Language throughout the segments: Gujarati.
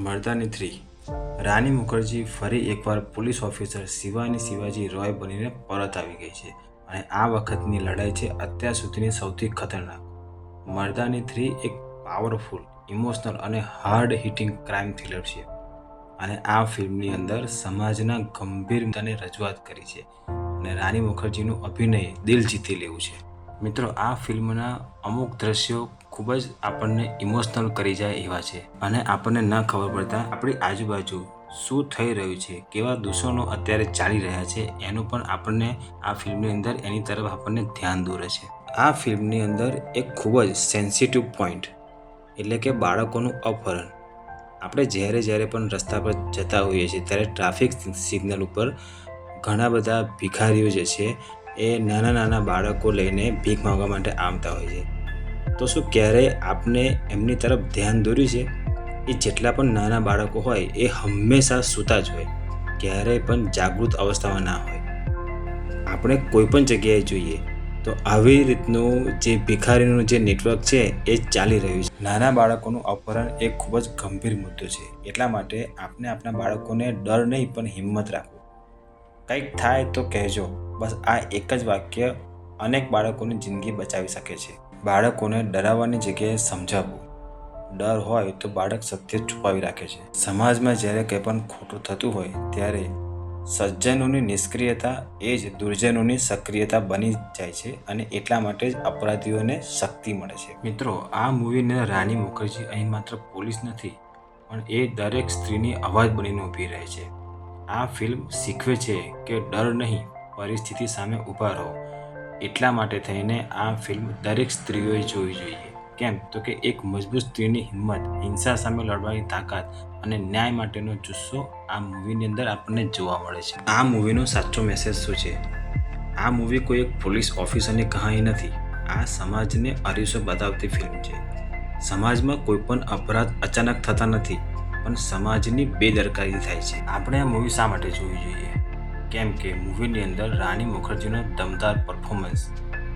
મર્દાની 3 રાની મુખર્જી ફરી એકવાર પોલીસ ઓફિસર શિવાજી રોય બનીને પરત આવી ગઈ છે અને આ વખતની લડાઈ છે અત્યાર સુધીની સૌથી ખતરનાક. મર્દાની 3 એક પાવરફુલ, ઇમોશનલ અને હાર્ડ હિટિંગ ક્રાઇમ થ્રિલર છે અને આ ફિલ્મની અંદર સમાજના ગંભીર મુદ્દાને રજૂઆત કરી છે અને રાની મુખર્જીનું અભિનય દિલ જીતી લેવું છે. મિત્રો, આ ફિલ્મના અમુક દ્રશ્યો ખૂબ જ આપણને ઇમોશનલ કરી જાય એવા છે અને આપણને ન ખબર પડતા આપણી આજુબાજુ શું થઈ રહ્યું છે, કેવા દૂષણો અત્યારે ચાલી રહ્યા છે એનું પણ આપણને આ ફિલ્મની અંદર એની તરફ આપણને ધ્યાન દોરે છે. આ ફિલ્મની અંદર એક ખૂબ જ સેન્સિટિવ પોઈન્ટ એટલે કે બાળકોનું અપહરણ. આપણે જ્યારે પણ રસ્તા પર જતા હોઈએ છીએ ત્યારે ટ્રાફિક સિગ્નલ ઉપર ઘણા બધા ભિખારીઓ જે છે એ નાના બાળકો લઈને ભીખ માંગવા માટે આવતા હોય છે. તો શું ક્યારેય આપણે એમની તરફ ધ્યાન દોર્યું છે? એ જેટલા પણ નાના બાળકો હોય એ હંમેશા સૂતા જ હોય, ક્યારેય પણ જાગૃત અવસ્થામાં ના હોય. આપણે કોઈ પણ જગ્યાએ જોઈએ તો આવી રીતનું જે ભિખારીનું જે નેટવર્ક છે એ ચાલી રહ્યું છે. નાના બાળકોનું અપહરણ એ ખૂબ જ ગંભીર મુદ્દો છે. એટલા માટે આપણે આપણા બાળકોને ડર નહીં પણ હિંમત રાખવું. કંઈક થાય તો કહેજો. બસ આ એક જ વાક્ય અનેક બાળકોની જિંદગી બચાવી શકે છે. બાળકોને ડરાવવાની જગ્યાએ સમજાવવું. ડર હોય તો બાળક સત્ય છુપાવી રાખે છે. સમાજમાં જ્યારે કંઈ પણ ખોટું થતું હોય ત્યારે સજ્જનોની નિષ્ક્રિયતા એ જ દુર્જનોની સક્રિયતા બની જાય છે અને એટલા માટે જ અપરાધીઓને શક્તિ મળે છે. મિત્રો, આ મૂવીને રાની મુખર્જી અહીં માત્ર પોલીસ નથી પણ એ દરેક સ્ત્રીની અવાજ બનીને ઊભી રહે છે. આ ફિલ્મ શીખવે છે કે ડર નહીં, પરિસ્થિતિ સામે ઊભા રહો. એટલા માટે થઈને આ ફિલ્મ દરેક સ્ત્રીઓએ જોવી જોઈએ. કેમ તો કે એક મજબૂત સ્ત્રીની હિંમત, હિંસા સામે લડવાની તાકાત અને ન્યાય માટેનો જુસ્સો આ મૂવીની અંદર આપણને જોવા મળે છે. આ મૂવીનો સાચો મેસેજ શું છે? આ મૂવી કોઈ એક પોલીસ ઓફિસરની કહાની નથી. આ સમાજને અરીસો બતાવતી ફિલ્મ છે. સમાજમાં કોઈ પણ અપરાધ અચાનક થતા નથી પણ સમાજની બેદરકારી થાય છે. આપણે આ મૂવી શા માટે જોવી જોઈએ? કેમ કે મૂવીની અંદર રાની મુખર્જીનો દમદાર પરફોર્મન્સ,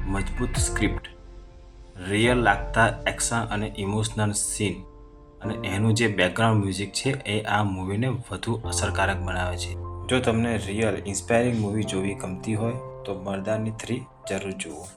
મજબૂત સ્ક્રિપ્ટ, રિયલ લાગતા એક્શન અને ઇમોશનલ સીન અને એનું જે બેકગ્રાઉન્ડ મ્યુઝિક છે એ આ મૂવીને વધુ અસરકારક બનાવે છે. જો તમને રિયલ ઇન્સ્પાયરિંગ મૂવી જોવી ગમતી હોય તો મર્દાની 3 જરૂર જુઓ.